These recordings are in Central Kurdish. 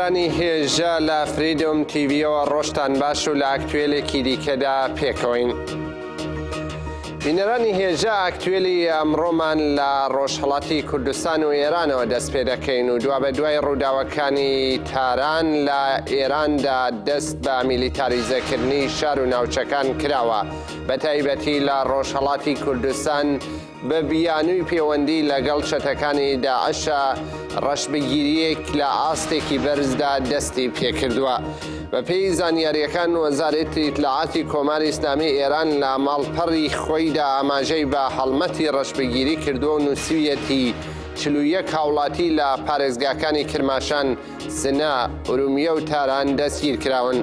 بینەرانی هێژە لە فریدۆم تیڤیەوە ڕۆژتان باش و لە ئاکتوێلێکی دیکەدا پێکەوەین. بینەرانی هێژە ئاکتوێلی ئەمڕۆمان لە ڕۆژهەڵاتی کوردستان و ئێرانەوە دەست پێ دەکەین و دوا بە دوای ڕووداوەکانی تاران لە ئێراندا دەست بە میلیتاریزەکردنی شار و ناوچەکان کراوە، بە تایبەتی لە ڕۆژهەڵاتی کوردستان بە بیانووی پەیوەندی لەگەڵ چەتەکانی داعشە ڕەشبگیریەک لە ئاستێکی بەرزدا دەستی پێکردووە. بەپێی زانیاریەکان وەزارەتی ئیتلاعاتی کۆماری ئیسلامی ئێران لە ماڵپەڕی خۆیدا ئاماژەی بە هەڵمەتی ڕەشبگیری کردووە و نووسویەتی 41 هاوڵاتی لە پارێزگاکانی کرماشان، سنە، ئورومیە و تاران دەستگیر کراون،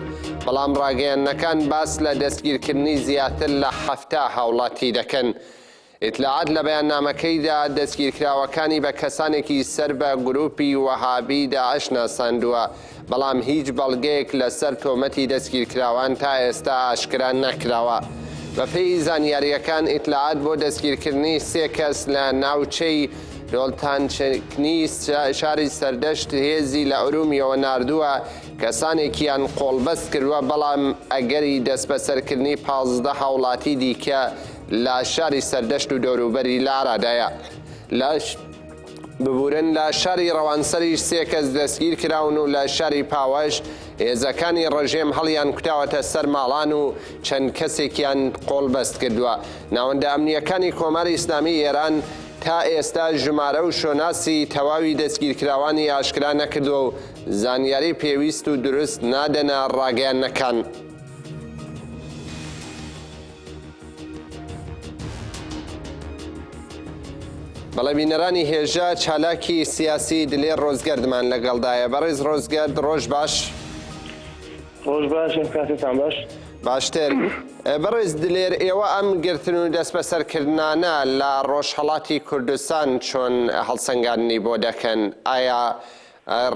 بەڵام ڕاگەیاندنەکان باس لە دەستگیرکردنی زیاتر لە 70 هاوڵاتی دەکەن. ئیتلاعات لە بەیاننامەکەیدا دەستگیرکراوەکانی بە کەسانێکی سەر بە گروپی وەهابی داعش ناساندووە، بەڵام هیچ بەڵگەیەک لەسەر تۆمەتی دەستگیرکراوان تا ئێستا ئاشکرا نەکراوە. بەپێی زانیاریەکان ئیتلاعات بۆ دەستگیرکردنی 3 کەس لە ناوچەی دۆڵتانچکنی شاری سەردەشت هێزی لە ئورومیەوە ناردووە، کەسانێکیان قۆڵبەست کردووە، بەڵام ئەگەری دەست بەسەرکردنی 15 هاوڵاتی دیکە لە شاری سەردەشت و دەوروبەری لە ئارادایە. ببورن لە شاری ڕەوانسەریش 3 کەس دەستگیر کراون و لە شاری پاوەش هێزەکانی ڕژێم هەڵیان کوتاوەتە سەر ماڵان و چەند کەسێکیان قۆڵبەست کردووە. ناوەندە ئەمنیەکانی کۆماری ئیسلامی ئێران تا ئێستا ژمارە و شۆناسی تەواوی دەستگیرکراوانی ئاشکرا نەکردووە و زانیاری پێویست و دروست نادەنە ڕاگەیاندنەکان. بەڵێ بینەرانی هێژە چالاکی سیاسی دلێر ڕۆزگەردمان لەگەڵدایە. بەڕێز ڕۆزگەرد، ڕۆژ باش. ڕۆژ باش، کاتتان باش. باشتر. بەڕێز دلێر، ئێوە ئەم گرتن و دەست بەسەرکردانە لە ڕۆژهەڵاتی کوردستان چۆن هەڵسەنگاندنی بۆ دەکەن؟ ئایا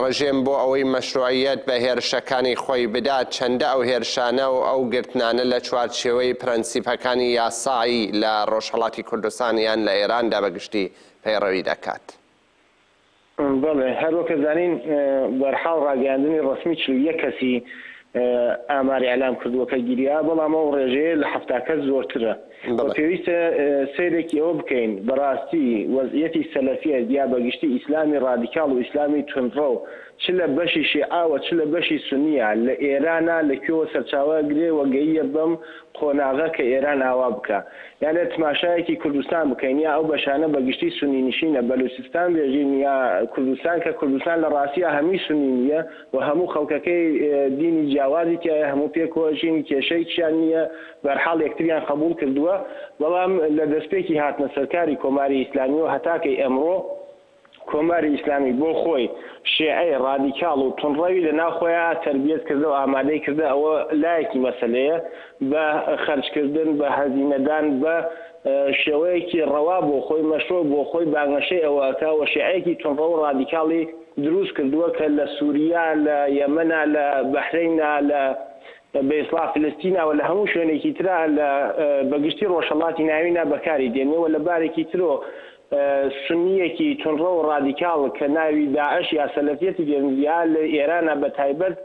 ڕژێم بۆ ئەوەی مەشروعیەت بە هێرشەکانی خۆی بدات چەندە ئەو هێرشانە و ئەو گرتنانە لە چوارچێوەی پرەنسیپەکانی یاسایی لە ڕۆژهەڵاتی کوردستان یان لە ئێراندا بەگشتی پەیڕەوی دەکات؟ بەڵێ، هەروەکە زانین بەرحاڵ ڕاگەیاندنی ڕسمی 41 کەسی ئاماری ئەلام کردووە کە گیریا، بەڵام ئەو ڕێژەیە لە 70 کەس زۆرترە. پێویستە سیرێکی ئەوە بکەین بەڕاستی وەزعیەتی سەلەفیە یا بەگشتی ئیسلامی ڕادیکاڵ و ئیسلامی تونڕە و چ لە بەشی شیعاوە چ لە بەشی سونیە لە ئێرانە لەکوێوە سەرچاوە گرێ وەگەیە بەم قۆناغە کە ئێران ئاوا بکە، یان لە تماشایەکی کوردستان بکەین، یا ئەو بەشانە بەگشتی سونی نشینە بەلوچستان بێژین یا کوردستان، کە کوردستان لە ڕاستیە هەمی سونی نییە و هەموو خەڵکەکەی دینی جیاوازی تایە، هەموو پێکۆژین کێشەیەکیان نییە، بەرحاڵ یەکتریان قبول کردووە. بەڵام لە دەستپێکی هاتنە سەرکاری کۆماری ئیسلامی و هەتاکەی ئەمڕۆ کۆماری ئیسلامی بۆ خۆی شیعەی ڕادیکاڵ و تونڕەوی لە ناوخۆیان تەربیەت کردە و ئامادەی کردە. ئەوە لایەکی مەسەلەیە بە خەرجکردن، بە هەزینەدان، بە شێوەیەکی ڕەوا بۆ خۆی مەشروع بۆ خۆی بانگەشەی ئەوەکە و شیعەیەکی تونڕە و ڕادیکاڵی دروست کردووە کە لە سووریا، لە یەمەنە، لە بەحرەینە، لە بە ئیسڵاح فلستینەوە لە هەموو شوێنێکی ترا لە بەگشتی ڕۆژهەڵاتی ناوینە بەکاری دێنێەوە لە بارێکی ترۆ سنیەکی تونڕە و ڕادیکاڵ کە ناوی داعش یا سەلەفیەتی دێنیا لە ئێرانە بە تایبەت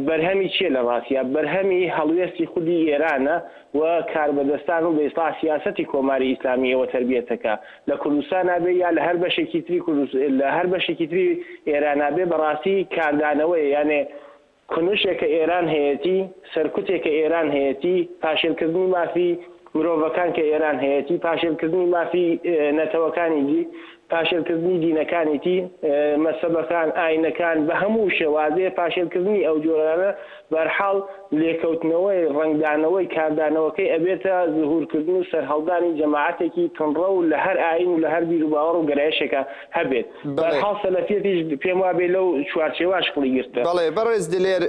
بەرهەمی چیە لە ڕاستیە؟ بەرهەمی هەڵوێستی خودی ئێرانە و کاربەدەستان و بە ئیسڵاح سیاسەتی کۆماری ئیسلامی ئەوە تەربیەتەکە لە کوردستان نابێ یا لە هەر بەشێکی تری لە هەر بەشێکی تری ئێرانابێ بەڕاستی کاردانەوەی، یانێ کنوشێکە ئێران هەیەی، سەرکوتێکە ئێران هەیەی، پاشێلکردنی مافی مرۆڤەکان کە ئێران هەیەی، پاشێلکردنی مافی نەتەوەکانی دی، پاشێلکردنی دینەکانیتی، مەسەبەکان، ئاینەکان، بە هەموو شێوازێ پاشێلکردنی ئەو جۆرانە بەرحاڵ لێکەوتنەوەی ڕنگدانەوەی کاردانەوەکەی ئەبێتە زهورکردن و سەرهەڵدانی جەماعەتێکی تونڕە و لە هەر ئاین و لە هەر بیر و باوەڕ و گەرایشێکە هەبێت. بەرحاڵ سەلەفیەتیش پێم وابێ لەو چوارچێواش قڵی گرتە. بەڵێ بەڕێز دلێر،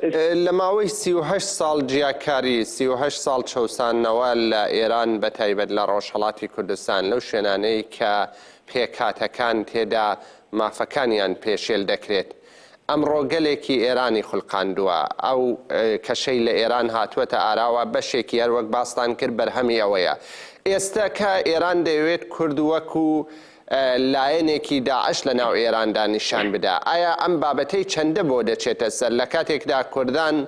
لە ماوەی 38 ساڵ جیاکاری، 38 ساڵ چەوسانەوە لە ئێران بە تایبەت لە ڕۆژهەڵاتی کوردستان لەو شوێنانەی کە پێکاتەکان تێدا مافەکانیان پێشێل دەکرێت، ئەمڕۆ گەلێکی ئێرانی خوڵقاندووە، ئەو کەشەی لە ئێران هاتووەتە ئاراوە بەشێکی هەر وەک باستان کرد بەرهەمی ئەوەیە. ئێستا کە ئێران دەیەوێت کورد وەکو لایەنێکی داعش لە ناو ئێراندا نیشان بدا. ئایا ئەم بابەتەی چەندە بۆ دەچێتە سەر لە کاتێکدا کوردان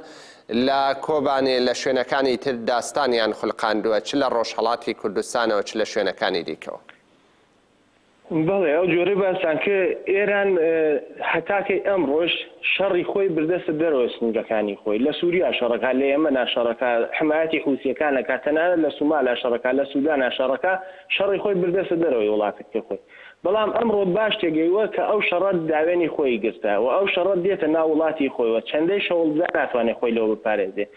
لە کۆبانێ لە شوێنەکانی تر داستانیان خولقاندووە، چ لە ڕۆژهەڵاتی کوردستانەوە چ لە شوێنەکانی دیکەوە؟ بەڵێ ئەو جۆرەی باسان کە ئێران هەتاکەی ئەمڕۆژ شەڕی خۆی بردەستە دەرەوە سنوورەکانی خۆی لە سووریا شەڕەکە، لە ئێمەنا شەڕەکە، حمایەتی حوسیەکانەکە، تەنانەت لە سومالا شەڕەکە، لە سوودانا شەڕەکە، شەڕی خۆی بردەستە دەرەوەی وڵاتەکەی خۆی. بەڵام ئەمڕۆ باش تێگەیوە کە ئەو شەڕەت داوێنی خۆی گرتە و ئەو شەڕەت دێتە ناو وڵاتی خۆیەوە، چەندەی شەوڵدا ناتوانێت خۆی لەوە بپارێزێ.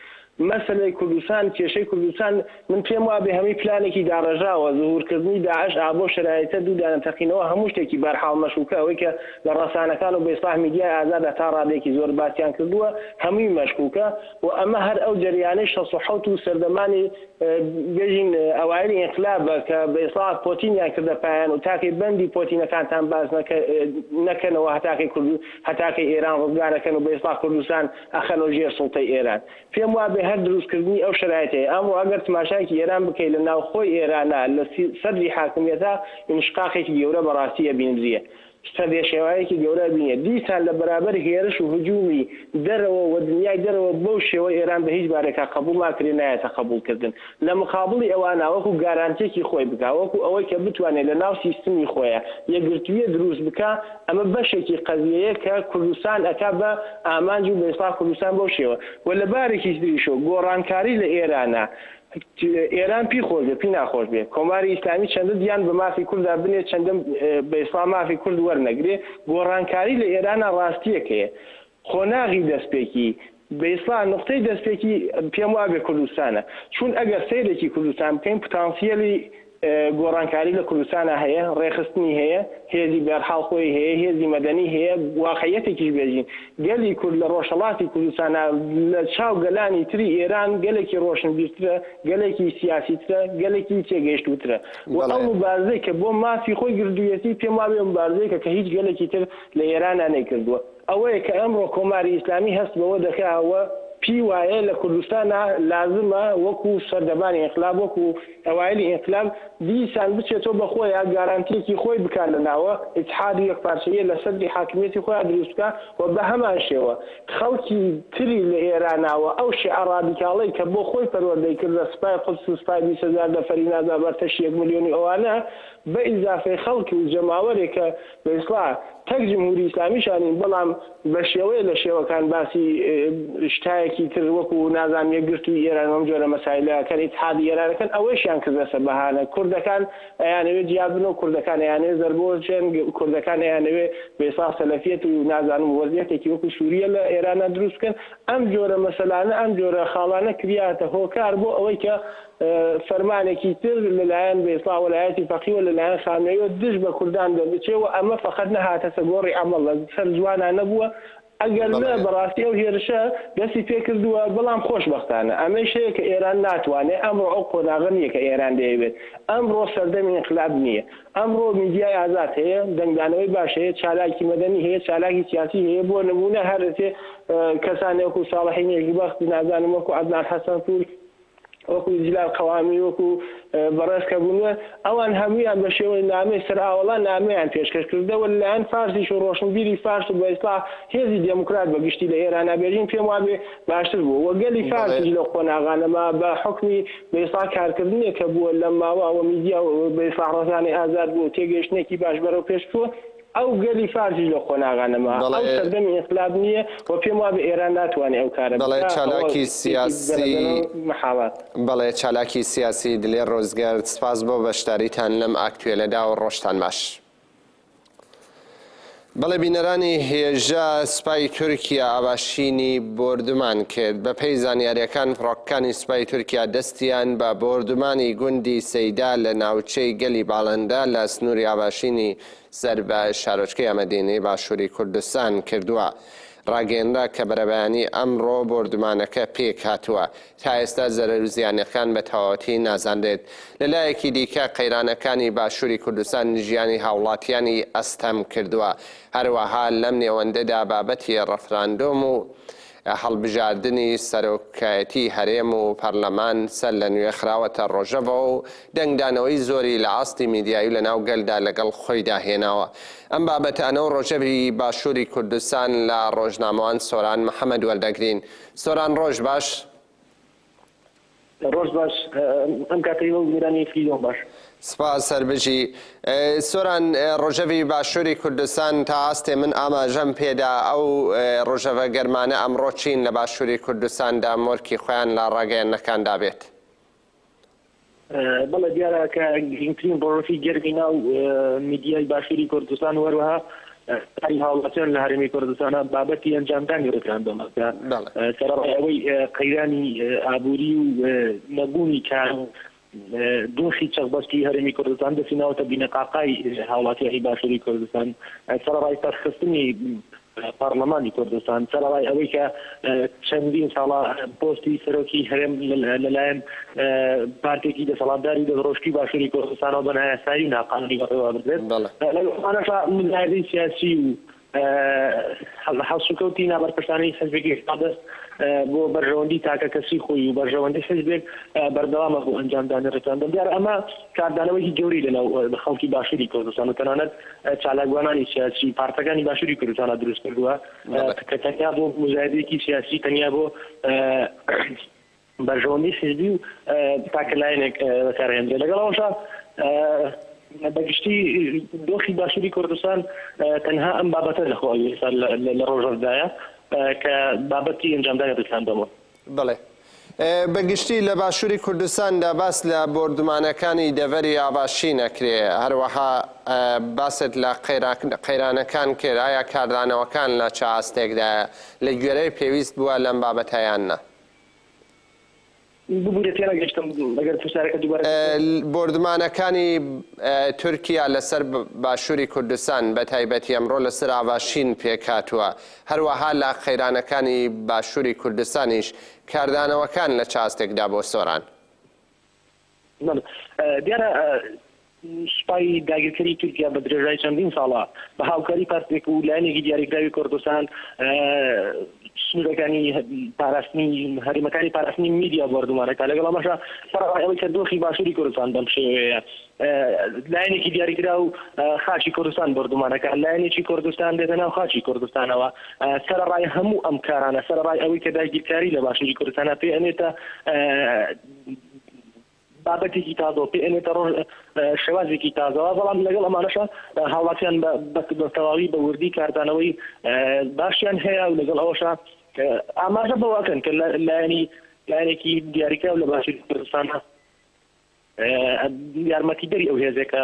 مەسەلەی کوردستان، کێشەی کوردستان من پێم وابێ هەمووی پلانێکی داڕژاوە، زوهورکردنی داعش بۆ شرایطە دوودانە تەقینەوە هەموو شتێکی بەرحاڵ مەشکوکە، ئەوەی کە لە ڕەسانەکان و بە ئیسلاح میدیای ئازادە تا ڕادێکی زۆر باسییان کردووە هەمووی مەشکوکە و ئەمە هەر ئەو جریانەی 16 و سەردەمانی بێژین ئەوایلی ئینقلابە کە بە ئیسلاح پۆتینیان کردە پایان و تاکەی بەندی پۆتینەکانتان باز نەکەنەوە هەتاکەی ئێران ڕزگارەکەن و بە ئیسلاح کوردستان ئەخەنەوە ژێر سوڵتەی ئێران. پێم وابێ هەر دروستکردنی ئەو شرایطەیە. ئەمڕۆ ئەگەر تماشایکی ئێران بکەیت لە ناوخۆی ئێرانە لە سەدری حاکمیەتە انشقاقێکی گەورە بەڕاستی ئەبینرێ، سەردێشێوایەکی گەورە بینێت. دیسان لە بەرابەر هێرش و هجومی دەرەوە و دنیای دەرەوە بەو شێوە ئێران بە هیچ بارێکا قبول ناکرێ، نایەتە قبولکردن. لە مقابڵی ئەوانە وەکو گارانتێکی خۆی بکا، وەکو ئەوەی کە بتوانێت لە ناو سیستمی خۆیە یەکگرتوویە دروست بکە. ئەمە بەشێکی قەزیەیە کە کوردستان ئەکا بە ئامانج و بە ئیسلاح کوردستان بەو شێوە. و لە بارێکی دریشۆ گۆڕانکاری لە ئێرانە ئێران پی خۆشێ پی ناخۆش بێ. کۆماری ئیسلامی چەندە دیان بە مافی کووردا بنێت، چەندە بە ئیسلام مافی کورد وەرنەگرێ. گۆڕانکاری لە ئێرانە ڕاستیەکەیە، خۆناغی دەستپێکی بە ئیسلام نقطەی دەستپێکی پێم وابێ کوردستانە. چون ئەگەر سەیرێکی کوردستان بکەین پتانسیەلی گۆڕانکاری لە کوردستانە هەیە، ڕێخستنی هەیە، هێزی بەرحاڵ خۆی هەیە، هێزی مەدەنی هەیە، واقعیەتێکیش بێژین. گەلی کورد لە ڕۆژهەڵاتی کوردستانە لە چاو گەلانی تری ئێران گەلێکی ڕۆشنبیرترە، گەلێکی سیاسیترە، گەلێکی تێگەیشتوترە. و ئەو مبارزەی کە بۆ مافی خۆی گردوویەتی پێم وابێ مبارزەیەکە کە هیچ گەلێکی تر لە ئێرانە نەیکردووە. ئەوەیە کە ئەمڕۆ کۆماری ئیسلامی هەست بەوە دەکەوە پی وایە لە کوردستانە لازمە وەکو سەردەمانی ئینقلاب، وەکو ئەوایلی ئینقلاب دیسان بچێتەوە بە خۆیان گارانتیەکی خۆی بکات لە ناوە ئیتحادی یەکپارچەیە لە سەدری حاکمیەتی خۆیان دروست بکات و بە هەمان شێوە خەڵکی تری لە ئێراناوە ئەو شیعە ڕادیکاڵەی کە بۆ خۆی پەروەردەی کردە سوپای قودس و سوپای 20,000 نەفەری نازا بەرتەشی 1 ملیۆنی ئەوانە بە ئیزافەی خەڵکی و جەماوەرێک کە بە ئیسلاح تەک جمهوری ئیسلامیشانین، بەڵام بە شێوەیە لە شێوەکان باسی شتایەکی تر وەکو نازانام یەکگرتووی ئێران ئەم جۆرە مەسایلەکان ئیتحادی ئێرانەکەن ئەوەشیان کردەسە بەهانە. کوردەکان ئەیانەوێت جیابن و کوردەکان ئەیانەوێت زەربۆچێن، کوردەکان ئەیانەوێت بە ئیسلاح سەلەفیەت و نازانم وەزعیەتێکی وەکو سووریە لە ئێرانە دروست بکەن. ئەم جۆرە مەسەلانە ئەم جۆرە خاڵانە کریاتە هۆکار بۆ ئەوەی کە فەرمانێکی تر لەلایەن بە ئیسلاح وەلایەتی فەقیهەوە لەلایەن خامنەییەوە دژ بە کوردان دەبچێەوە. ئەمە فەقەت نەهاتە سەر گۆڕی عەمەڵ لە سەر جوانان نەبووە. ئەگەر لە بەڕاستی ئەو هێرشە دەستی پێ کردووە، بەڵام خۆشبەختانە ئەمەی شەیە کە ئێران ناتوانێت. ئەمڕۆ ئەو قۆناغە نییە کە ئێران دەیەوێت. ئەمڕۆ سەردەمی ئینقلاب نییە. ئەمڕۆ میدیای ئازاد هەیە، دەنگدانەوەی باش هەیە، چالاکی مەدەنی هەیە، چالاکی سیاسی هەیە. بۆ نمونە هەرێتێ کەسانێک وەکو ساڵحی نێژیبەخت، نازانم وەکو عەدنان حەسەنپور، وەکو جلال قەوامی، وەکو بەڕێز کەبوونوە، ئەوان هەموویان بە شێوەی نامەی سەرئاوەڵا نامەیان پێشکەش کردەوە لەلایەن فارسیش و ڕۆشنبیری فارس و بە ئیسلاح هێزی دێموکرات بەگشتی لە ئێرانە بێژین پێم وابێ باشتر بوو. وەگەلی فارسیش لە قۆناغانەما بە حکمی بە ئیسلاح کارکردنێک کە بووە لە ماوە ئەوە میدیا بە ئیسلاح ڕزانەی ئازاد بوو تێگەیشتنێکی باش بەرەو پێش بووە. ئەو گەلی فارسی لە خۆناغانەما ئەو سەردەمی ئینقلاب نییە و پێم وابێ ئێران ناتوانێت ئەو کارە بەڵێ چالاکی سیاسی محاڵات. بەڵێ چالاکی سیاسی دلێر ڕۆزگەرد، سپاس بۆ بەشداریتان لەم ئاکتوێلەدا و ڕۆژتان باش. بەڵێ بینەرانی هێژە سوپای تورکیا ئاباشینی بۆردومان کرد. بە پێی زانیاریەکان فڕۆکەکانی سوپای تورکیا دەستیان بە بۆردومانی گوندی سەیدا لە ناوچەی گەلی باڵەندە لە سنووری ئاباشینی سەر بە شارۆچکەی ئەمەدینەی باشووری کوردستان کردووە. ڕاگەیەنرا کە بەرەبەیانی ئەمڕۆ بۆردومانەکە پێک هاتووە. تا ئێستا زەرەر و زیانەکان بە تەواوەتی نازانرێت. لەلایەکی دیکە قەیرانەکانی باشووری کوردستان ژیانی هاوڵاتیانی ئەستەم کردووە. هەروەها لەم نێوەندەدا بابەتی ڕەفراندۆم و هەڵبژاردننی سەرۆکایەتی هەرێم و پەرلەمان سەر لە نوێ خراوەتە ڕۆژەوە و دەنگدانەوەی زۆری لە ئاستی میدیایی لە ناو گەلدا لەگەڵ خۆی داهێناوە. ئەم بابەتانە و ڕۆژەوی باشووری کوردستان لە ڕۆژنامەوان سۆران محەممەد وەردەگرین. سۆران ڕۆژ باش. ڕۆژ باش ئەم کاتەوە میرانی فریدۆم باش. سپاس سەربژی. سۆران ڕۆژەوی باشووری کوردستان تا ئاستێ من ئاماژەم پێدا ئەو ڕۆژەوە گەرمانە ئەمڕۆ چین لە باشووری کوردستاندا مۆرکی خۆیان لە ڕاگەیەنەکاندا بێت. بەڵێ دیارە کە گرنگترین ڕۆژی گەرمی ناو میدیای باشووری کوردستان وەروەها تاری هاوڵاتیان لە هەرێمی کوردستانە بابەتی ئەنجامدانی ڕێکراندۆمەکە سەرەڕای ئەوەی قەیرانی ئابووری و نەبوونی کار دۆخی چەقبەستی هەرێمی کوردستان دەچینەوەتە بینەقاقای هاوڵاتیانی باشووری کوردستان سەرەڕای سەرخستنی پارلەمانی کوردستان سەرەڕای ئەوەی کە چەندین ساڵە پۆستی سەرۆکی هەرێم لەلایەن پارتێکی دەسەڵاتداری دەستڕۆشتی باشووری کوردستانەوە بە نایاسایی و ناقانونی بەڕێوە بردرێت لەگەڵمانەشا منایەتی سیاسی و هەڵسوکەوتی نابەرپرسانەی حزبێکی دەست بۆ بەرژەوەندی تاکە کەسی خۆی و بەرژەوەندی حزبێک بەردەوامە بۆ ئەنجامدانی ڕێکراندن دیارە ئەمە کاردانەوەیکی گەوری لەناو خەڵکی باشووری کوردستان و تەنانەت چالاکوانانی سیاسی پارتەکانی باشووری کوردستانە دروست کردووە کە تەنیا بۆ مزایدەیەکی سیاسی تەنیا بۆ بەرژەوەندی حزبی و تاکە لایەنێک بەکارهێنرێت لەگەڵەوەشە بەگشتی دۆخی باشووری کوردستان تەنها ئەم بابەتە لەخۆی لە ڕۆژەردایە کە بابەتی ئەنجامدانی ڕێکراندنەوە. بڵێ بەگشتی لە باشووری کوردستاندا باس لە بۆردمانەکانی دەڤەری ئاواشی نەکرێ هەروەها باست لە قەیرانەکان کرد ئایا کاردانەوەکان لە چ ئاستێکدایە لە گوێرەی پێویست بووە لەم بابەتەیانە؟ بۆردمانەکانی تورکیا لەسەر باشووری کوردستان بە تایبەتی ئەمڕۆ لەسەر ئاواشین پێکاتووە هەروەها لە قەیرانەکانی باشووری کوردستانیش کاردانەوەکان لە چاستێکدا بۆ سۆران. دیارە سوپای داگیرکاری تورکیا بە درێژای چەندین ساڵە بە هاوکاری پارتێک و لایەنێکی دیاریکراوی کوردستان سنوورەکانی پاراستنی هەرێمەکانی پاراستنی میدیا بۆردومانەکە لەگەڵ ئەمەشە سەرەڕای ئەوەی کە دۆخی باشووری کوردستان بەم شێوەیە لایەنێکی دیاریکرا و خاچی کوردستان بۆردومانەکە لایەنێکی کوردستان دێتە ناو خاچی کوردستانەوە سەرەڕای هەموو ئەم کارانە سەرەڕای ئەوەی کە داگیرکاری لە باشووری کوردستانە پێ ئەنێتە بابەتێکی تازەوە پێ ئەنێتە شێوازێکی تازەوە بەڵام لەگەڵ ئەمانەشە هاوڵاتیان بە تەواوی بە وردی کاردانەوەی باشیان هەیە و لەگەڵ ئەوەشە ئاماژە بەواکەن کە لایەنێکی دیاریکراو لە باشووری کوردستانە یارمەتیدەری ئەو هێزێکە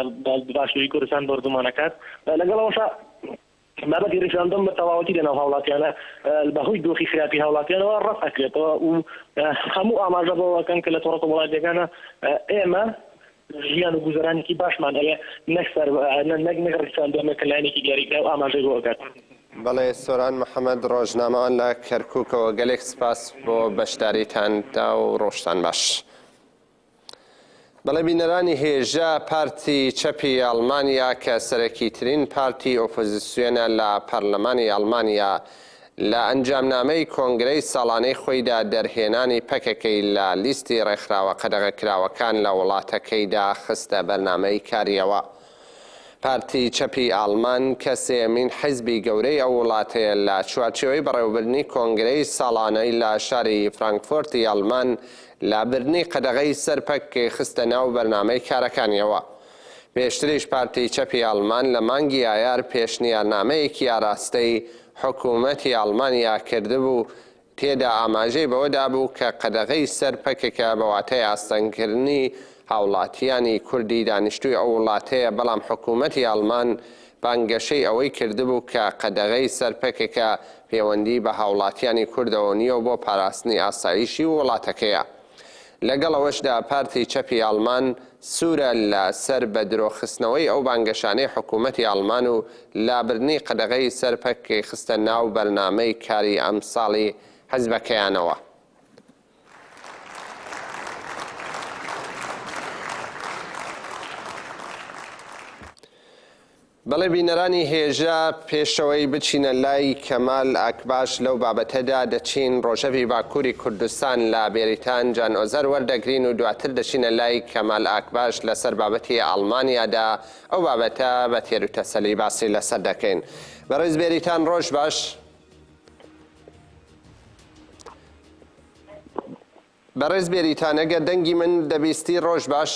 باشووری کوردستان بۆردومانەکات لەگەڵ ئەوەشە بابەتی ڕێکراندن بە تەواوەتی لەناو هاوڵاتیانە بەهۆی دۆخی خراپی هاوڵاتیانەوە ڕەت ئەکرێتەوە و هەموو ئاماژە بەواکەن کە لە تۆڕەتە وڵاتیەکانە ئێمە ژیان و گوزەرانێکی باشمان هەیە نەک ڕێکراندنە کە لایەنێکی دیاریکراو ئاماژەی بۆ ئەکات. بەڵێ سۆران محەممەد ڕۆژنامەوان لە کەرکووکەوە گەلێک سپاس بۆ بەشداریتاندا و ڕۆژتان باش. بەڵێ بینەرانی هێژە پارتی چەپی ئەڵمانیا کە سەرەکیترین پارتی ئۆپۆزیسیۆنە لە پەرلەمانی ئەڵمانیا لە ئەنجامنامەی کۆنگرەی ساڵانەی خۆیدا دەرهێنانی پەکەکەی لە لیستی ڕێکخراوە قەدەغەکراوەکان لە وڵاتەکەیدا خستە بەرنامەی کاریەوە. پارتی چەپی ئاڵمان کە سێمین حیزبی گەورەی ئەو وڵاتەیە لە چوارچێوەی بەڕێوەبردنی کۆنگرەی ساڵانەی لە شاری فرانکفۆرتی ئەڵمان لە بردنی قەدەغەی سەرپەکەی خستە ناو بەرنامەی کارەکانیەوە. پێشتریش پارتی چەپی ئەڵمان لە مانگی ئایار پێشنیارنامەیەکی ئاراستەی حکوومەتی ئەڵمانیا کردبوو تێدا ئاماژەی بەوەدا بوو کە قەدەغەی سەرپەکێکە بەواتای ئاستەنکردنی هاوڵاتیانی کوردی دانیشتووی ئەو وڵاتەیە بەڵام حکوومەتی ئەڵمان بانگەشەی ئەوەی کردبوو کە قەدەغەی سەرپەکێکە پەیوەندی بە هاوڵاتیانی کوردەوە نییە و بۆ پاراستنی ئاسایشی وڵاتەکەیە. لەگەڵ ئەوەشدا پارتی چەپی ئەڵمان سوورە لە سەر بە درۆخستنەوەی ئەو بانگەشانەی حکوومەتی ئەڵمان و لابردنی قەدەغەی سەرپەکەی خستە ناو بەرنامەی کاری ئەم ساڵی حیزبەکەیانەوە. بەڵێ بینەرانی هێژە پێشەوەی بچینە لای کەمال ئاکباش لەو بابەتەدا دەچین ڕۆژەوی باکووری کوردستان لە بێریتان جان ئۆزەر وەردەگرین و دواتر دەچینە لای کەمال ئاکباش لەسەر بابەتی ئەڵمانیادا ئەو بابەتە بە تێر و تەسەلی باسی لەسەر دەکەین. بەڕێز بێریتان ڕۆژ باش. بەڕێز بێریتان ئەگەر دەنگی من دەبیستی ڕۆژ باش.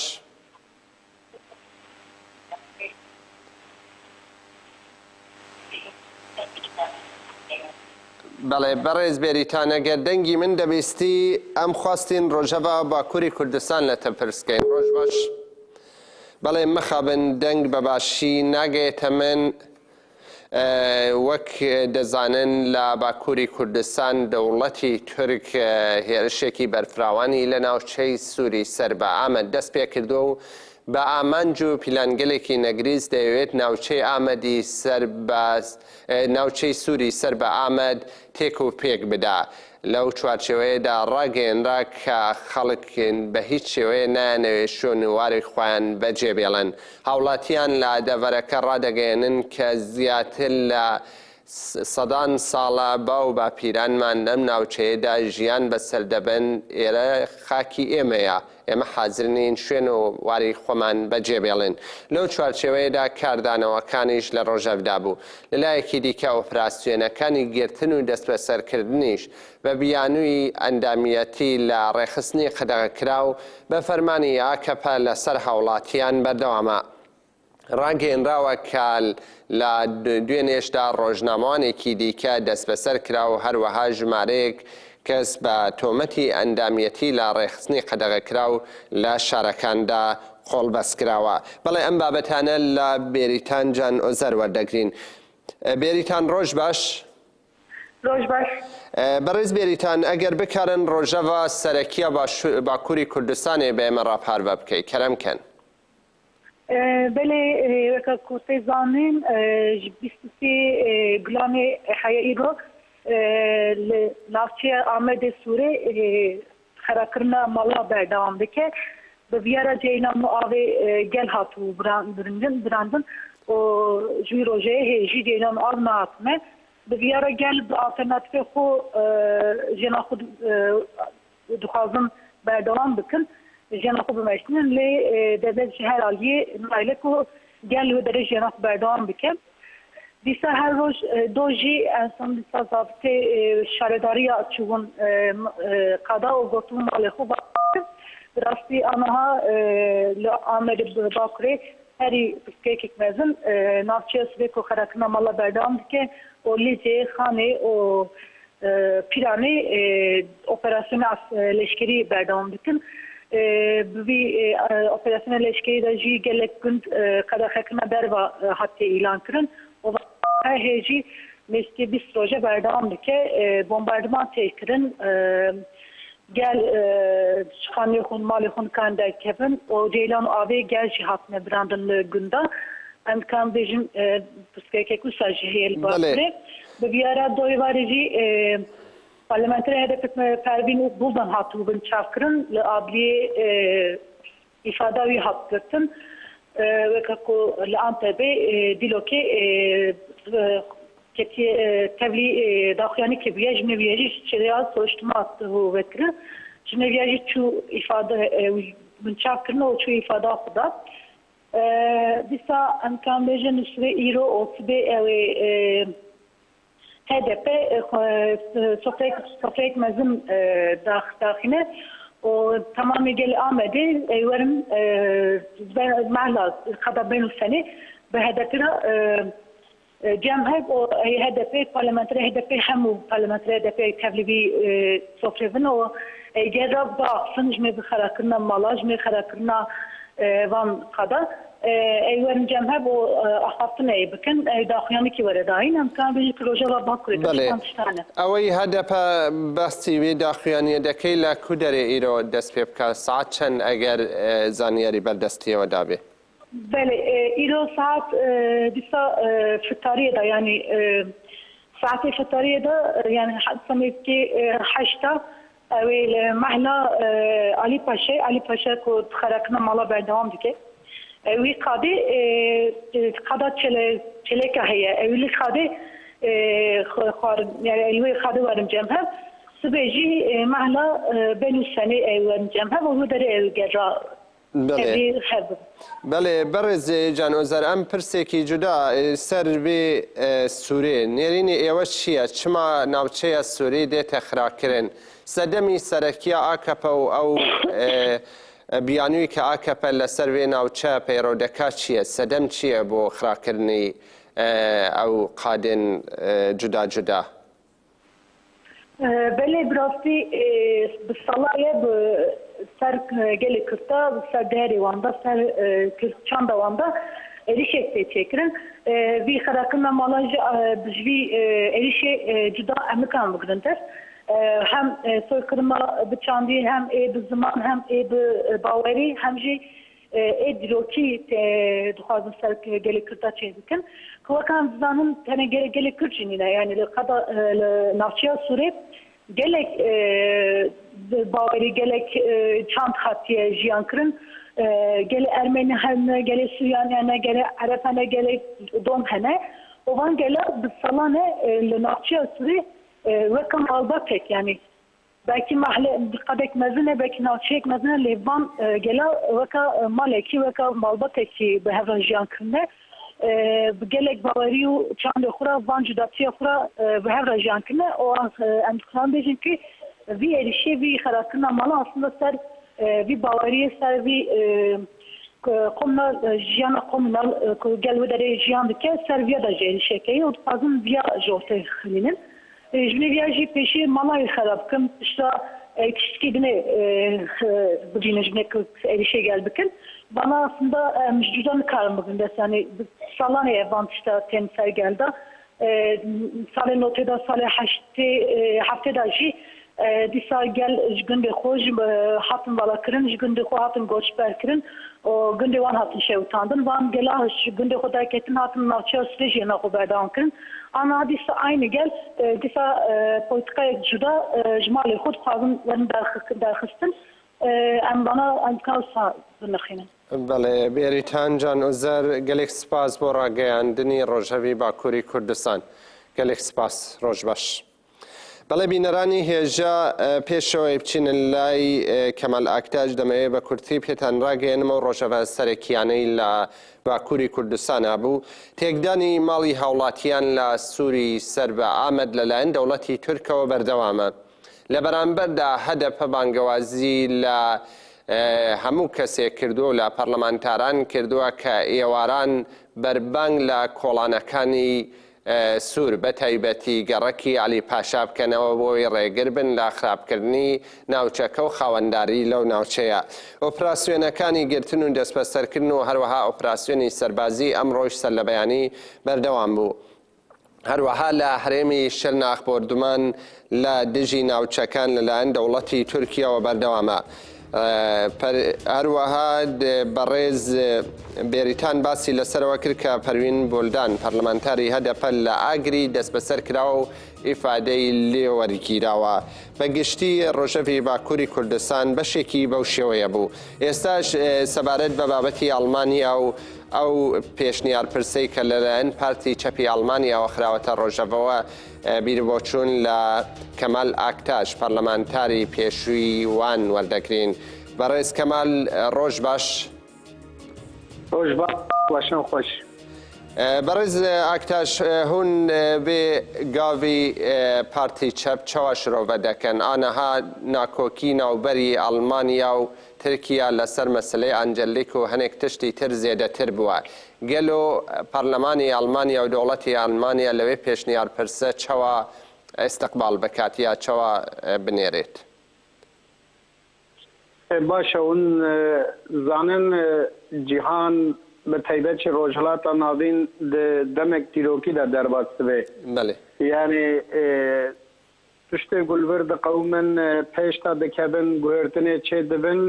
بەڵێ بەڕێز بێریتان ئەگەر دەنگی من دەبیستی ئەم خواستین ڕۆژەوە باکووری کوردستان لە تەپرسکەین. ڕۆژ باش. بەڵێ مەخابن دەنگ بەباشی ناگەیتە من. وەک دەزانن لە باکووری کوردستان دەوڵەتی تورک هێرشێکی بەرفراوانی لە ناوچەی سووری سەر بە ئامەد دەست پێ کردو و بە ئامانج و پیلانگەلێکی نەگریز دەیەوێت ناوچەی سووری سەر بە ئامەد تێک و پێک بدا. لەو چوارچێوەیەدا ڕاگەیەنرا کە خەڵک بە هیچ شێوەیە نایانەوێت شوێنواری خۆیان بەجێبێڵن. هاوڵاتیان لە دەڤەرەکە ڕادەگەیەنن کە زیاتر لە سەدان ساڵە باو باپیرانمان لەم ناوچەیەدا ژیان بەسەر دەبن. ئێرە خاکی ئێمەیە، ئێمە حازرنین شوێن و واری خۆمان بەجێبێڵن. لەو چوارچێوەیەدا کاردانەوەکانیش لە ڕۆژەودا بوو. لەلایەکی دیکە ئۆپراسیۆنەکانی گرتن و دەست بەسەرکردنیش بە بیانووی ئەندامیەتی لە ڕێخستنی قەدەغەکراو بە فەرمانی ئاکەپە لەسەر هاوڵاتیان بەردەوامە. ڕاگەیەنراوە کە لە دوێنێشدا ڕۆژنامەوانێکی دیکە دەست بەسەر کرا و هەروەها ژمارەیەک کەس بە تۆمەتی ئەندامیەتی لە ڕێخستنی قەدەغەکراو لە شارەکاندا قۆڵبەستکراوە. بەڵێ ئەم بابەتانە لە بێریتان جان ئۆزەر وەردەگرین. بێریتان ڕۆژ باش. ڕۆژ باش. بەڕێز بێریتان ئەگەر بکارن ڕۆژەوە سەرەکیە باکووری کوردستانی بە ئێمە ڕاپاربە بکەیت کەرەمکەن. بله وکا کوته زانین بیستی گلانه حیائی رو نافچه آمده سوره خراکرنا مالا بردوام بکه به بیاره جینا معاوه گل هاتو براندن و جوی روژه هیجی جینا معاوه نهاتمه به بیاره گل به آترناتفه خو جینا خود دخوازم بردوام بکن جنا خوب ماشین لی دادن شهر عالیه نایله کو گل و درش جنا خوب بردام بکم. دیسا هر روز دوجی انسان دیسا ضابطه شهرداری چون قضا و گفتم مال خوب راستی آنها لآمد باکره هری پسکه مزن نافچه سوی کو خرکنا مال بردام بکه و لیجه خانه و پیرانه اپراسیون لشکری بردام بکن. بی اپراسیون لشکری دا جی گلک گند قداخکنا دروا حتی اعلان کرن و هیجی مثل 20 روزه بردام بکه بمباردمان تکرن گل خانه خون مال خون کنده کبن و جیلان آوی گل جهات نبراندن گندا امکان بیشتر پسکه که کوساجیل باشه بیاره دوی وارجی پارلمانتری هدف پروین بودن هاتو بن چافکرن لآبلی ifade hakkın ve kako l'antebe diloke ki tevli daxyani ki biyaj neviyaj çeliyaz soştumat hu vekri neviyaj çu ifade bin çafkırın o çu ifade xuda disa amkan bejen üsve iro otbe evi HDP sofrek mezim daxine o tamamı gel amedi eyverim mahla kadar benu seni ve hedefine cemhep o HDP parlamenter HDP hemu parlamenter HDP tevlibi sofrevin o gerab bağsın jme bixarakırna malaj jme bixarakırna van kadar eyverim cemhep o ahaftin eybikin daxiyani ki var edayin amkan bir proje var bakure ئەوەی هەدەپە بەستی وێ داخوێنیە دەکەی لە کودەرێ ئیرۆ دەست پێ بکە ساعت چەند ئەگەر زانیاری بەردەستیەوە دابێ بله ایرو ساعت دیسا فتاریه دا yani saati فتاریه da yani sanırım ki 8'ta ve mahla Ali Paşa ko xarakna mala berdam dike اوی قاده قاده چلکه هیا اولی قاده يعني الوي خاده ورم جمها سبيجي معنا بين السنة ورم جمها وهو دري الجرا بله برز جان وزر ام پرسێکی جودا سەر بێ سوورێ نێرینی ئێوە چییە چما ناوچەیە سووری دێتە خراکردن سەدەمی سەرەکیە ئاکەپە و ئەو بیانووی کە ئاکەپە لەسەر وێ ناوچە پەیڕۆدەکە چییە سەدەم چییە بۆ خراکردنی ئەو قادن جودا جودا بله براستی بسالایه سر گلی کرتا سر دهری واندا سر چند واندا erişek de çekirin. Vi xarakın malaj bijvi erişe juda Amerikan bugünler. Hem soykırıma bıçandı hem zaman hem baveri hem ji diroki duhazın ser geli kırta çekirin. Kıvakan zanın tane geli kırçinine yani kada nafçıya sure gelek baveri gelek çant hatiye jiyan kırın. Gele Ermeni hene, gele Süryani hene, gele Arap hene, gele Don hene. Ovan gele bisalane lenakçıya suri vekam albatek yani. Belki mahalle dikkatek mezine, belki nakçıyek mezine levban gele veka maleki, veka malbateki behevran jiyan kırne. Gelek bavariyu çande khura, van cudatiye khura behevran jiyan kırne. O an endikran dejin ki vi erişe, vi xarakına mala aslında ser وی باوری سر وی قمنا جیان قمنا گل و داره جیان که سر ویا دا جیل شکی و تازم ویا جوته خلینن جمعی ویا جی پیشی مالای خراب کم işte kişki dine bugün jimne erişe gel bakın bana aslında müjdan karım bugün de yani salan event işte temsel geldi sale noteda sale haftada ji دیسا گل جگنده خوش هاتن بالا کرن جگنده خو هاتن گوش بر کرن و گنده وان هاتن شوتاندن وان گلا جگنده خدا کتن هاتن ناچه استرجی نخو بردان کرن آنا دیسا aynı gel دیسا politikaya juda جمال خود خواهن ورن درخستن ام بنا انکاوسا بنخینن بله بیریتان جان عزر گلک سپاس بۆ ڕاگەیاندنی ڕۆژهەوی باکووری کوردستان گەلێک سپاس ڕۆژ باش بەڵێ بینەرانی هێژە پێشەوەی بچینن لای کەمال ئاکتاژ دەمەوێت بە کورتی پێتان ڕاگەێنمەوە ڕۆژەوە سەرەکیانەی لە باکووری کوردستانە بوو تێکدانی ماڵی هاوڵاتیان لە سووری سەر بە ئامەد لەلایەن دەوڵەتی تورکەوە بەردەوامە لە بەرامبەردا هەدەفە بانگەوازی لە هەموو کەسێک کردووە و لە پەرلەمانتاران کردووە کە ئێواران بەربەنگ لە کۆڵانەکانی سوور بە تایبەتی گەڕەکی علی پاشا بکەنەوە بۆی ڕێگر بن لە خراپکردنی ناوچەکە و خاوەنداری لەو ناوچەیە ئۆپراسیۆنەکانی گرتن و دەستبەسەرکردن و هەروەها ئۆپراسیۆنی سەربازی ئەم ڕۆژ سەر لە بەیانی بەردەوام بوو هەروەها لە هەرێمی شەرناخ بۆردومان لە دژی ناوچەکان لەلایەن دەوڵەتی تورکیەوە بەردەوامە هەروەها بەڕێز بێریتان باسی لەسەرەوە کرد کە پەروین بولدان پەرلەمانتاری هەدەپە لە ئاگری دەست بەسەر کراوە و ئیفادەی لێ وەرگیراوە بەگشتی ڕۆژەوی باکووری کوردستان بەشێکی بەو شێوەیە بوو ئێستاش سەبارەت بە بابەتی ئەڵمانیا و ئەو پێشنیارپرسەی کە لەلایەن پارتی چەپی ئەڵمانیاوە خراوەتە ڕۆژەوە بیربۆچوون لە کەمال ئاکتاژ پەرلەمانتاری پێشووی وان وەردەگرین بەڕێز کەمال ڕۆژ باش ڕۆژ باشن خۆش بەڕێز ئاکتاژ هون بێ گاوی پارتی چەپ چاوا شرۆڤە دەکەن ئانەها ناکۆکی ناوبەری ئەڵمانیا و ترکیا لەسەر مەسلەی ئەنجەلیک و هەنێک تشتی تر زێدەتر بووە گەلۆ پەرلەمانی ئەڵمانیا و دەوڵەتی ئەڵمانیا لەوێ پێشنیارپرسە چاوا ئێستقبال بکات یا چاوا بنێرێت باشە اون زانن جیهان بە تایبەتی ڕۆژهەڵاتە ناوین دەمێک تیرۆکیدا دەرباستبێ یعنی تشتێ گولڤر دەقەومن پێشتا دەکەبن گوێرتنێ چێ دەبن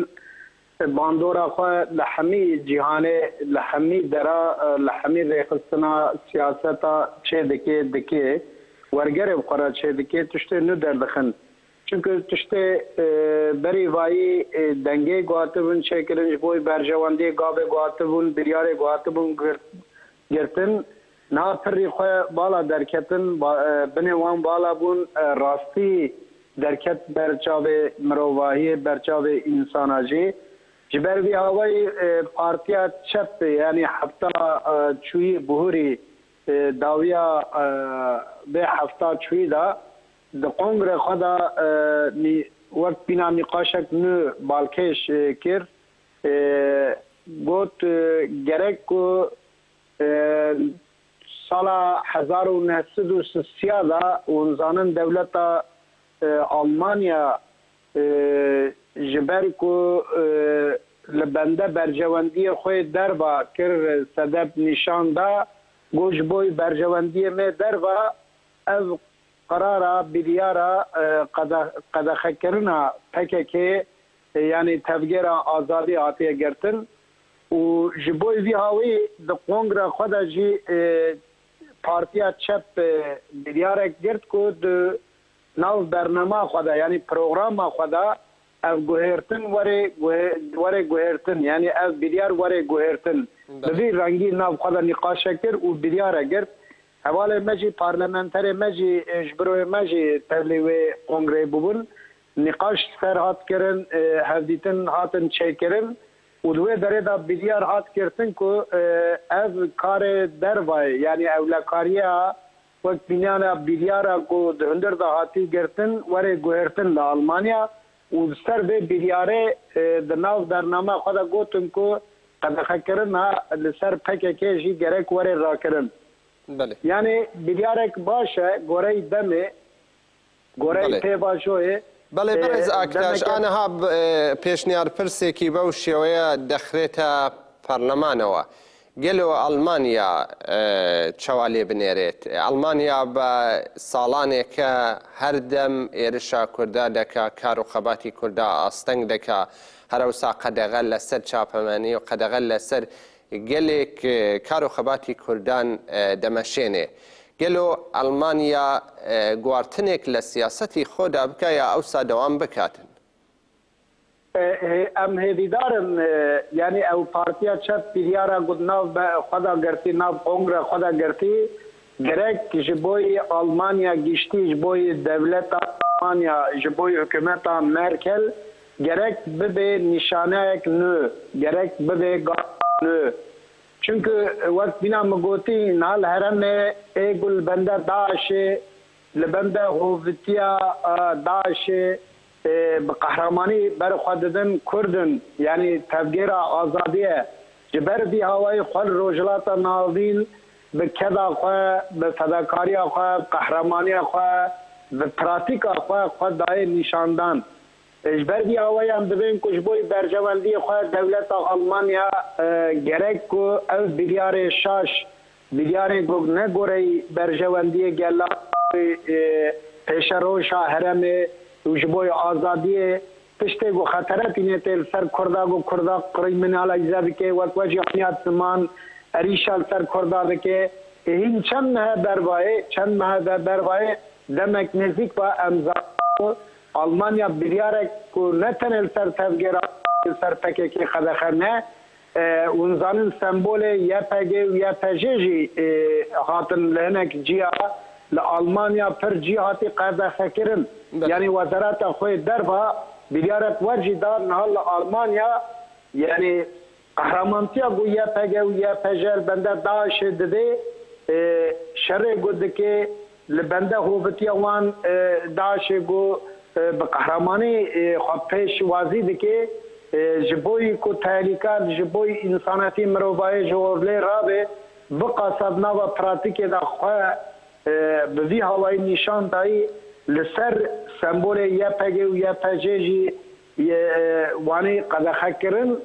باندۆرا خۆ لە هەمی جیهانێ لە هەمی دەرا لە هەمی ڕێخستنا سیاسەتا چێ دەکێ وەرگەرێ بخۆرە چێ دەکێ تشتێ نو دەردەخن çünkü tişte beri vayı denge guatibun çekirin boy berjavandi gabe guatibun biryare guatibun girtin na peri khoya bala derketin bine wan bala bun rasti derket berçave mrovahi berçave insanaji jiber vi havai partiya çep yani hafta çuyi buhuri dawiya be hafta çuyi da د قنگره خدا وقت بینا نقاشک نو بالکش کر گوت گرک کو سال 1930 دا اونزانن دولت آلمانیا جبر کو لبنده برجواندی خوی دربا کر صدب نشان دا گوش بوی برجواندی می دربا از قرارا بیریارا قدخه کرنا PKK yani tevgera azadi atiye gertin و جبوی وی هاوی د کنگره خدا جی پارتیا چپ بیریارک گرد کو د ناو برنامه خدا یعنی پروگرام خدا او گوهرتن وره گوهرتن یعنی او بیریار وره گوهرتن دوی رنگی ناو خدا نقاشه کرد و بیریاره گرد حواله مجی پارلمانتر مجی جبروی مجی تبلیوی کنگره ببون نقاش سر هات کرن هفدیتن هاتن چه کرن و دوی داره دا بیدیار هات کرتن که از کار دروای یعنی اولکاریه وقت بینیانا بیدیارا که دهندر دا هاتی گرتن وره گوهرتن لآلمانیا و سر به بیدیاره دناو درنامه خدا گوتن که قدخه کرن ها لسر PKK جی گرک وره را کرن بله. یعنی بیدیارک باشه گوره دمه گوره پی باشوه بله برز اکتاش آنها پیشنیار پرسێکی بەو شێوەیە دەخرێتە پەرلەمانەوە گەلۆ ئەڵمانیا چاوالێ بنێرێت ئەڵمانیا بە ساڵانێکە هەردەم ئێرشا کووردا دەکا کار و خەباتی کووردا ئاستەنگ دەکا هەرەوسا قەدەغەل لەسەر چاپەمانی و قەدەغەل لەسەر گەلێک کار و خەباتی کوردان دەمەشێنێ گەلۆ ئەڵمانیا گواردنێک لە سیاسەتی خۆدا بکە یا ئەوسا دەوام بکاتن ام هدیدارن یعنی او پارتیا چپ بیریارا گود ناو خدا گرتی ناو کنگره خدا گرتی گرک جبوی آلمانیا گشتی جبوی دولت آلمانیا جبوی حکومت مرکل گرک ببه نشانه اک نو گرک ببه نو çünkü وقت بنا مگوتی نال حرم ایگل بنده داعش لبنده هوفتیا داعش بقهرمانی برخواددن کردن یعنی تفگیر آزادیه جبر بی هوای خل روجلات ناظرین به کدا خواه به فداکاری خواه قهرمانی خواه به پراتیک خواه خود دای نشاندن جبر بی هوای هم دبین کش بوی برجواندی خواه دولت آلمانیا گرک کو او بیلیار شاش بیلیار گوگ نگوری برجواندی گلا پیشروشا حرمه وجبوی آزادی پشته گو خطرات اینه تل سر کردا گو کردا قری منال اجزا که وقت وجه حمیات زمان اریشال سر کردا که این چند ماه دربای دمک نزدیک با امضا آلمانیا بیریاره که نتنل سر تفگیر سر PKK خدخنه اونزانن سمبول YPG و YPG هاتن لهنک جیا لآلمانیا پر جهاتی قدخه کرن یعنی وزارت خوی دربا بیلیارت ورجی دار نهال آلمانیا یعنی قهرمانتیا گو YPG و YPG بنده داعش دده شر گود که لبنده هوبتیا وان داعش گو بقهرمانی خواب پیش وازی دکه جبوی کو تحریکات جبوی انساناتی مروبای جورلی رابه بقصد نوا پراتیک دا خواه بوی هوای نشان دایی لسر سمبول YPG و YPG وانی قدخه کرن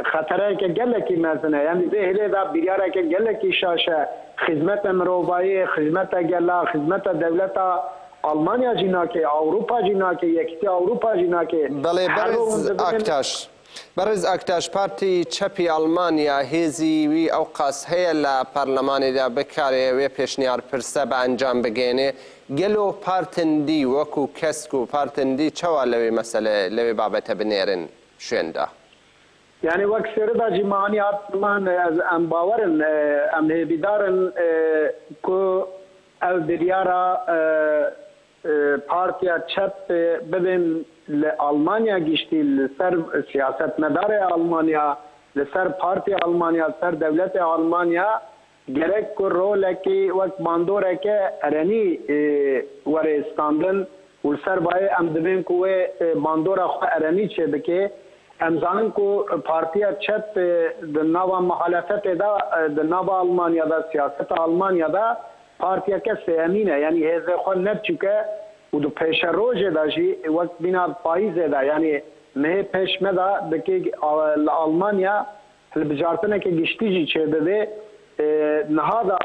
خطره که گلکی مزنه یعنی به هلی دا بیریاره که گلکی شاشه خدمت مروبایی خدمت گلا خدمت دولت آلمانیا جینا که اوروپا جینا که یکتی اوروپا جینا که بله برز اکتاش بەڕێز ئاکتاش پارتی چەپی ئەڵمانیا هێزی وی ئەو قاس هەیە لە پەرلەمانێدا بکارێوێ پێشنیار پرسە بە ئەنجام بگێنێ گەلۆ پارتندی وەکو کەسک و پارتندی چاوە لەوێ مەسەلە لەوێ بابەتە بنێرن شوێندا يعني وقت سردا جمعاني عطمان ام باورن ام هبيدارن كو او دريارا بارتيا تشاب ببن لألمانيا جيشتي لسر سياسة مدار ألمانيا لسر بارتي ألمانيا لسر دولة ألمانيا gerek ku rolekî wek bandorekê erenî were standin û ser bayê em dibin ku wê bandora xwe erenî çêbike em zanin ku partiya çep di nava muhalefetê de di nava Almanya'da siyaseta Almanya'da partiyeke sêmîn e yani hêzê xwe neçûke û di pêşerojê de jî wek bîna payîzê de yani mehê pêşme de dikê li Almanya hilbijartineke giştî jî çêdibê نهادا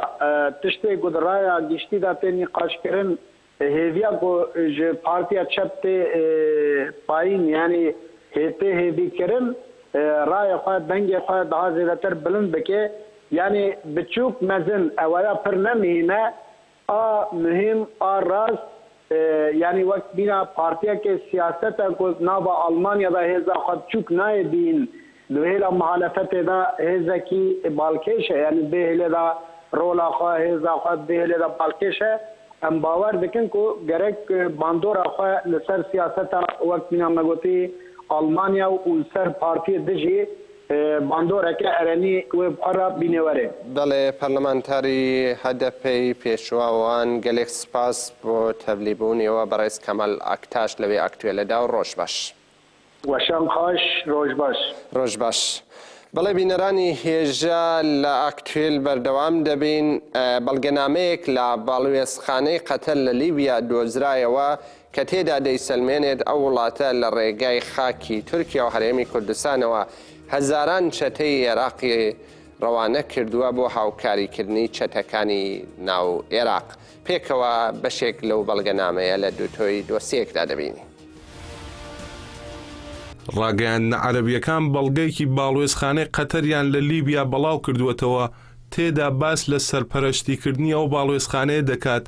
تشتي قدرايا جشتي دا تاني قاشكرن هيفيا کو جو پارتيا چپتے پاين يعني هيته هيبي کرن راي خوا دنگ خوا دا زيادتر بلند بكي يعني بتشوف مزن اولا پر نمهمه مهم راس يعني وقت بينا پارتيا کے سياست کو نابا المانيا دا هزا خود چوك ناي دين دوهلا محالفت دا هزا کی بالکش ہے یعنی بهله دا رولا خوا هزا خود بهله دا بالکش ہے ام باور دکن کو گرک باندورا خوا لسر سیاست وقت مینا مگوتی آلمانیا و سر پارتی دجی باندورا که ارانی و بخرا بینواره بله پارلمانتاری هدفی پیشوان گلک سپاس بو تبلیبونی و برایس کمال اکتاش لوی اکتویل دا و روش باش وشام خاش روش باش بەڵێ بینەرانی هێژە لە ئاکتوێل بەردەوام دەبین بەڵگەنامەیەک لە باڵوێزخانەی قەتەر لە لیبیا دۆزرایەوە کە تێدا دەیسەلمێنێت ئەو وڵاتە لە ڕێگای خاکی تورکیا و هەرێمی کوردستانەوە هەزاران چەتەی عێراقی ڕەوانە کردووە بۆ هاوکاریکردنی چەتەکانی ناو عێراق پێکەوە بەشێک لەو بەڵگەنامەیە لە دوتۆی دۆسیەکدا دەبینی ڕاگەیاندنە عەرەبیەکان بەڵگەیەکی باڵوێزخانەی قەتەریان لە لیبیا بەڵاو کردووەتەوە تێدا باس لە سەرپەرشتیکردنی ئەو باڵوێزخانەیە دەکات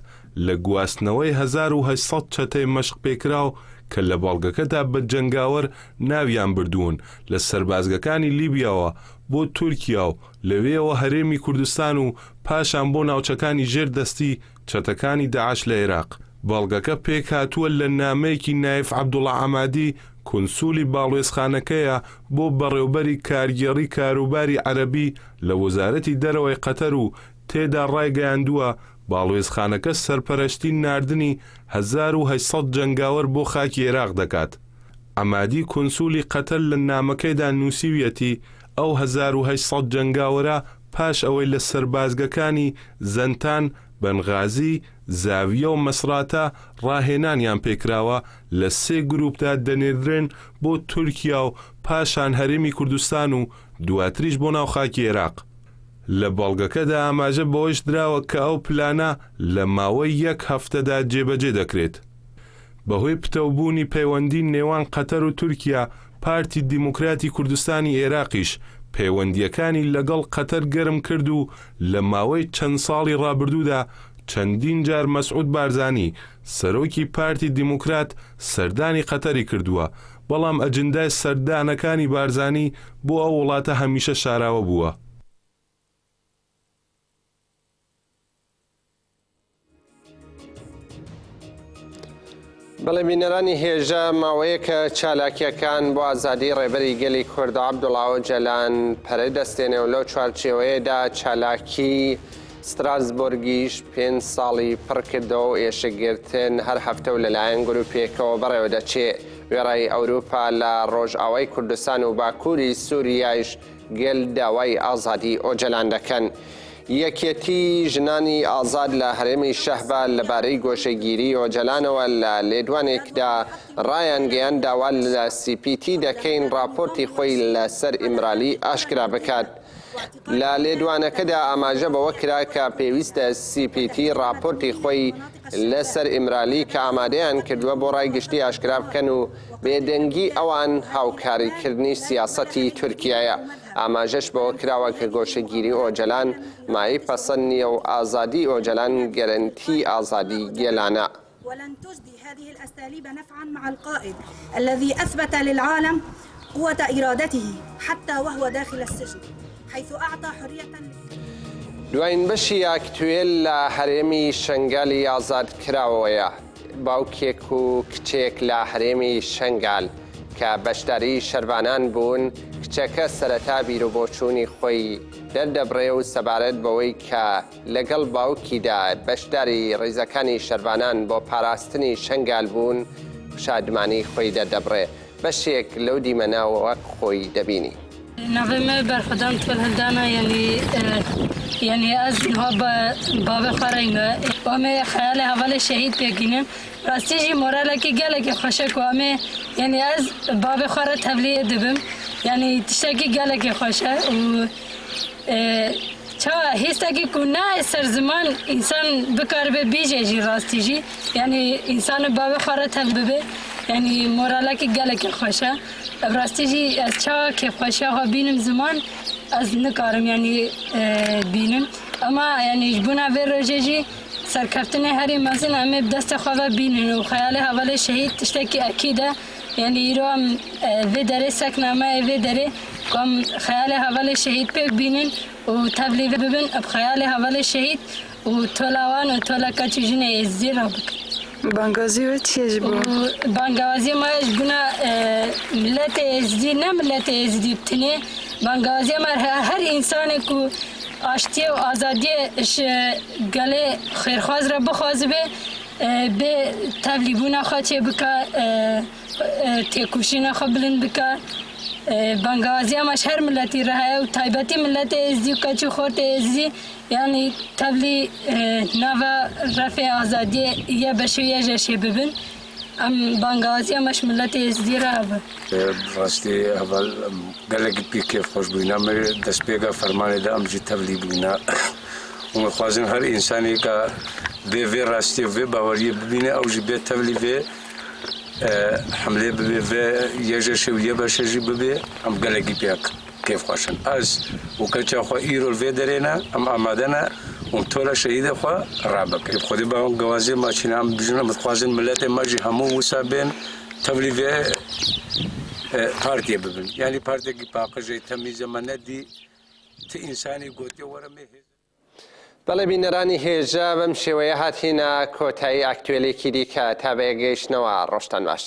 لە گواستنەوەی 1800 چەتەی مەشق پێکراو کە لە باڵگەکەدا بە جەنگاوەر ناویان بردوون لە سەربازگەکانی لیبیاوە بۆ تورکیا و لەوێەوە هەرێمی کوردستان و پاشان بۆ ناوچەکانی ژێردەستی چەتەکانی داعش لە عێراق باڵگەکە پێک هاتووە لە نامەیەکی نایف عەبدوڵڵا عەمادی کۆنسولی باڵوێزخانەکەیە بۆ بەڕێوەبەری کارگێڕی کاروباری عەرەبی لە وەزارەتی دەرەوەی قەتەر و تێدا ڕایگەیاندووە باڵوێزخانەکە سەرپەرشتی ناردنی 1800 جەنگاوەر بۆ خاکی عێراق دەکات. عەمادی کۆنسولی قەتەر لە نامەکەیدا نووسیویەتی ئەو 1800 جەنگاوەرە پاش ئەوەی لە سەربازگەکانی زەنتان بەنغازی زاویە و مەسراتە ڕاهێنانیان پێکراوە لە 3 گروپدا دەنێردرێن بۆ تورکیا و پاشان هەرێمی کوردستان و دواتریش بۆ ناو خاکی عێراق. لە باڵگەکەدا ئاماژە بەوەش دراوە کە ئەو پلانە لە ماوەی 1 هەفتەدا جێبەجێ دەکرێت. بەهۆی پتەوبوونی پەیوەندی نێوان قەتەر و تورکیا پارتی دیموکراتی کوردستانی عێراقیش پەیوەندیەکانی لەگەڵ قەتەر گەرم کرد و لە ماوەی چەند ساڵی ڕابردوودا چەندین جار مەسعود بارزانی سەرۆکی پارتی دیموکرات سەردانی قەتەری کردووە بەڵام ئەجندای سەردانەکانی بارزانی بۆ ئەو وڵاتە هەمیشە شاراوە بووە. بەڵێ بینەرانی هێژە ماوەیەکە چالاکیەکان بۆ ئازادی ڕێبەری گەلی کوردە عەبدوڵڵا ئۆجەلان پەرەی دەستێنێ و لەو چوارچێوەیەدا چالاکی ستراسبۆرگیش 5 ساڵی پڕکردەوە و ئێشەگرتن هەر هەفتە و لەلایەن گروپێکەوە بەڕێوە دەچێت وێڕای ئەوروپا لە ڕۆژئاوای کوردستان و باکووری سووریایش گەل داوای ئازادی ئۆجەلان دەکەن. یەکێتی ژنانی ئازاد لە هەرێمی شەهبە لەبارەی گۆشەگیری ئۆجەلانەوە لە لێدوانێکدا ڕایان گەیان داوا لە CPT دەکەین راپۆرتی خۆی لەسەر ئیمرالی ئاشکرا بکات. لە لێدوانەکەدا ئاماژە بەوە کرا کە پێویستە CPT راپۆرتی خۆی لەسەر ئیمرالی کە ئامادەیان کردووە بۆ ڕای گشتی ئاشکرا بکەن و بێدەنگی ئەوان هاوکاریکردنی سیاسەتی تورکیایە. ئاماژەش بەوە کراوە کە گۆشەگیری ئۆجەلان مای پەسەند نییە و ئازادی ئۆجەلان گەرنتی ئازادی گێلانە. ولن تجدي هذه الأساليب نفعا مع القائد الذي أثبت للعالم قوة إرادته حتى وهو داخل السجن حيث أعطى حرية دوایین بەشی یاکتوێل لە هەرێمی شەنگالی ئازاد کراوەیە. باوکێک و کچێک لە هەرێمی شەنگال کە بەشداری شەربانان بوون، کچەکە سەرەتا بیرۆبۆچوونی خۆی دەردەبڕێ و سەبارەت بەوەی کە لەگەڵ باوکیدا بەشداری ڕیزەکانی شەربانان بۆ پاراستنی شەنگال بوون، شادمانی خۆی دەردەبڕێ. بەشێک لەو دیمەناوە وەک خۆی دەبینی. نوی ما برخدام تول هندانا یعنی از نها باب خارینگا و می خیال حوال شهید بگینم راستی جی مورالا کی گله کی خوشه کو می یعنی از باب خار تبلیغ دبم یعنی تشتا کی گله کی خوشه و چا هستا کی کنه سر زمان انسان بکار به بیجه جی راستی جی یعنی انسان باب خار تبلیغ یعنی مورالا کی گله کی خوشه براستی جی از چا که خوشه ها بینم زمان از نکارم یعنی بینم اما یعنی بنا به روزی سرکفتن هری مزن همه دست خواه بینن و خیال حوال شهید تشتکی اکیده یعنی ایرو هم وی داره سکنامه وی داره کم خیال حوال شهید پیک بینن و تبلیغ ببین اب خیال حوال شهید و طولوان و طولا کچیجین ازدی را بکن. بانگازی و چیز بود؟ بانگازی ماش بنا ملت ازدی نه ملت ازدی بتنه بانگازی مار هر انسانی کو آشتی و آزادی گله خیرخواز را بخواز به تبلیغونه خواه چه بکا تیکوشی نخواه بلند بکا بانگازی همش هر ملتی راه و تایبتی ملت ازدی و کچو خورت ازدی یعنی تبلیغ نوا رفع آزادی یه بشو یه جشه ببین ام بانگازی همش ملت ازدی راه بود راستی اول گلگی پیکیف خوش بوینا می دست پیگا فرمانه دا ام جی تبلیغ بوینا و مخوازم هر انسانی که به راستی و باوری ببینه او جی به تبلیغ حمله ببی و یه جشه و یه بشه ببی ام گلگی پیک کیف خوشن از و کچه خو ایرول و درینه ام آمادنه ام تولا شهید خو رابک خودی با اون گوازی ماشین ام بجنم متخوازن ملت ماجی همو وسابین تبلیغ پارتی ببین یعنی پارتی کی پاکجی تمیز مندی ت انسانی گوتی ورمه بەڵێ بینەرانی هێژە بەم شێوەیە هاتینە کۆتایی ئاکتوێلێکی دیکە تا بەیەگەیشتنەوە ڕۆژتان باش.